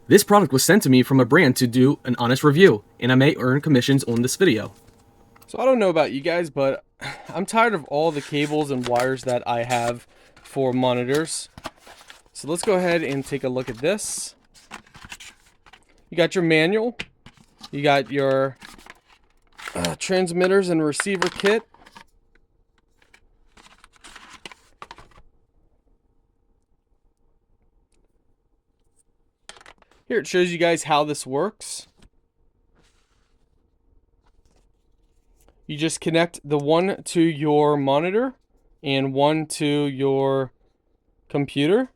This product was sent to me from a brand to do an honest review, and I may earn commissions on this video. So I don't know about you guys, but I'm tired of all the cables and wires that I have for monitors. So let's go ahead and take a look at this. You got your manual. You got your transmitters and receiver kit. Here it shows you guys how this works. You just connect the one to your monitor and one to your computer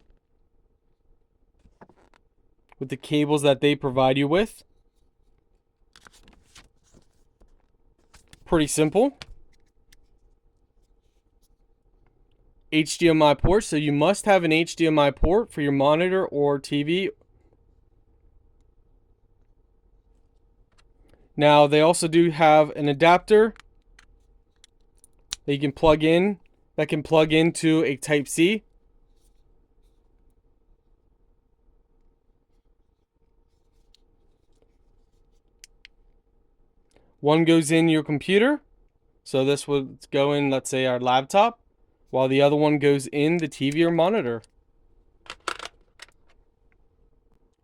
with the cables that they provide you with. Pretty simple. HDMI port, so you must have an HDMI port for your monitor or TV. Now they also do have an adapter that you can plug in, that can plug into a Type-C. One goes in your computer, so this would go in, let's say, our laptop, while the other one goes in the TV or monitor.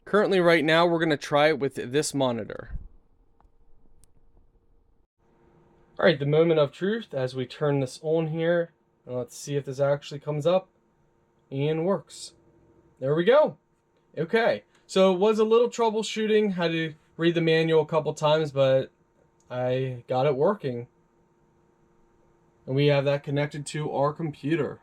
Currently, right now, we're going to try it with this monitor. Alright, the moment of truth as we turn this on here. And let's see if this actually comes up and works. There we go. Okay, so it was a little troubleshooting. Had to read the manual a couple times, but I got it working. And we have that connected to our computer.